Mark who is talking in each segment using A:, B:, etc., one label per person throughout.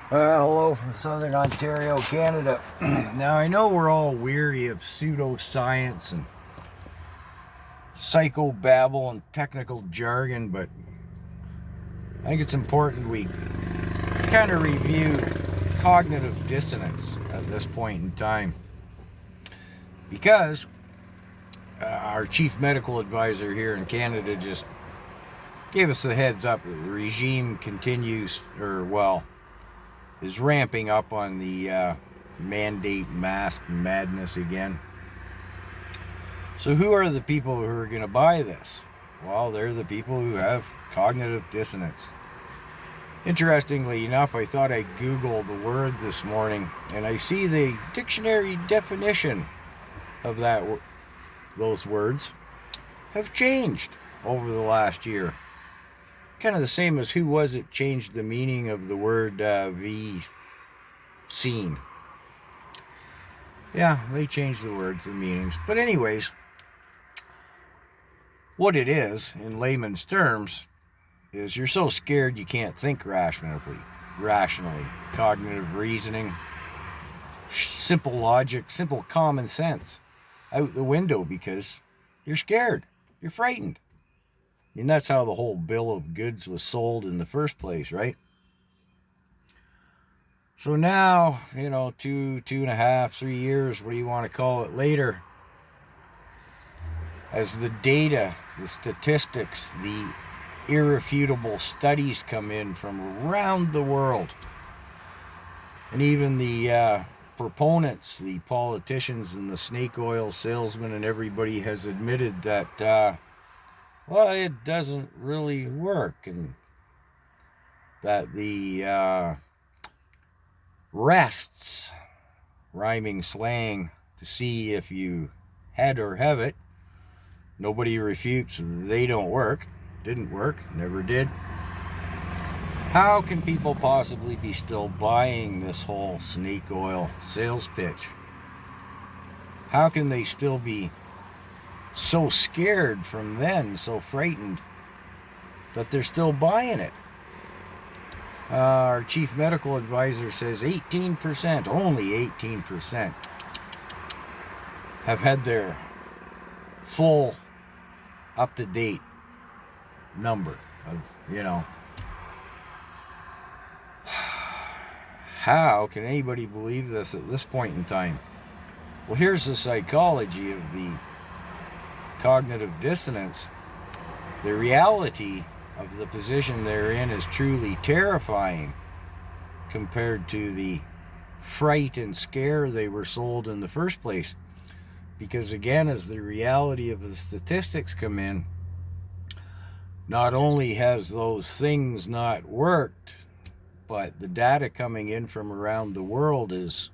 A: Hello from Southern Ontario, Canada. Now, I know we're all weary of pseudoscience and psychobabble and technical jargon, but I think it's important we kind of review cognitive dissonance at this point in time. Because our chief medical advisor here in Canada just gave us the heads up that the regime continues, is ramping up on the mandate mask madness again. So who are the people who are going to buy this? Well, they're the people who have cognitive dissonance. Interestingly enough, I thought I'd Google the word this morning, and I see the dictionary definition of those words have changed over the last year. Kind of the same as who was it changed the meaning of the word scene. Yeah, they changed the words, the meanings. But anyways, what it is, in layman's terms, is you're so scared you can't think rationally. Cognitive reasoning, simple logic, simple common sense out the window because you're scared. You're frightened. I mean, that's how the whole bill of goods was sold in the first place, right? So now, 2.5, 3 years, what do you want to call it later, as the data, the statistics, the irrefutable studies come in from around the world, and even the proponents, the politicians and the snake oil salesmen and everybody has admitted that it doesn't really work, and that the rests, rhyming slang to see if you had or have it, nobody refutes they don't work, didn't work, never did. How can people possibly be still buying this whole snake oil sales pitch? How can they still be so scared from then, so frightened, that they're still buying it? Our chief medical advisor says 18%, only 18%, have had their full up-to-date number of, How can anybody believe this at this point in time? Well, here's the psychology of the cognitive dissonance. The reality of the position they're in is truly terrifying compared to the fright and scare they were sold in the first place. Because again, as the reality of the statistics come in, not only has those things not worked, but the data coming in from around the world is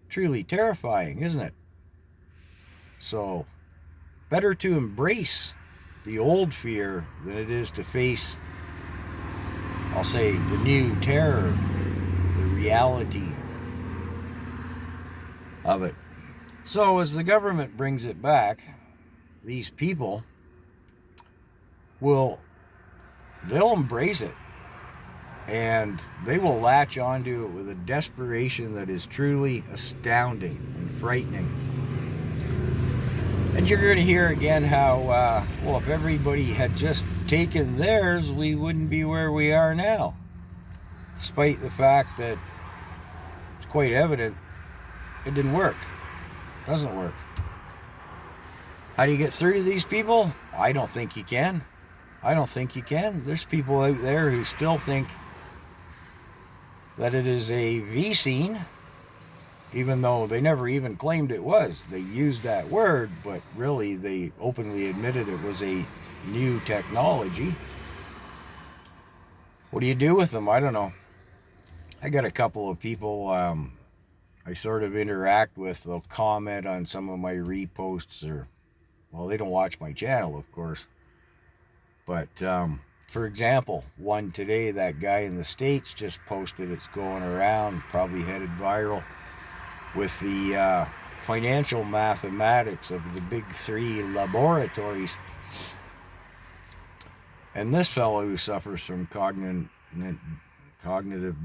A: truly terrifying, isn't it? So, better to embrace the old fear than it is to face, I'll say, the new terror, the reality of it. So as the government brings it back, these people they'll embrace it, and they will latch onto it with a desperation that is truly astounding and frightening. And you're going to hear again how, if everybody had just taken theirs, we wouldn't be where we are now. Despite the fact that it's quite evident it didn't work. It doesn't work. How do you get through to these people? I don't think you can. There's people out there who still think that it is a V-scene, even though they never even claimed it was. They used that word, but really they openly admitted it was a new technology. What do you do with them? I don't know. I got a couple of people I sort of interact with. They'll comment on some of my reposts, they don't watch my channel, of course. But, for example, one today, that guy in the States just posted, it's going around, probably headed viral, with the financial mathematics of the big three laboratories. And this fellow who suffers from cognitive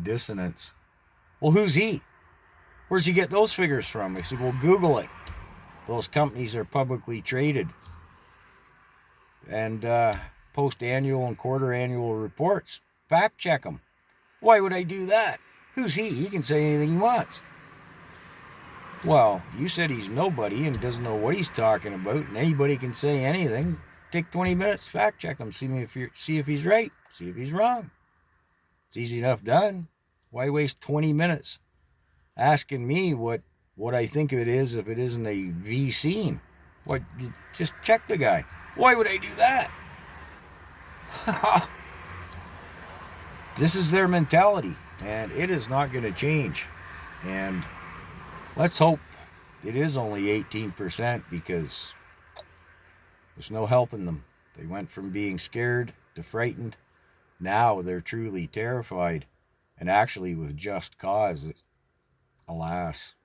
A: dissonance Well, who's he? Where's he get those figures from? I said, well, Google it. Those companies are publicly traded and post annual and quarter annual reports. Fact check them. Why would I do that? Who's he? He can say anything he wants. Well, you said he's nobody and doesn't know what he's talking about, and anybody can say anything. Take 20 minutes, fact check him, see if he's right, see if he's wrong. It's easy enough done. Why waste 20 minutes asking me what I think it is if it isn't a V scene? What? Just check the guy. Why would I do that? This is their mentality, and it is not going to change. And let's hope it is only 18% because there's no helping them. They went from being scared to frightened. Now they're truly terrified, and actually with just cause, alas.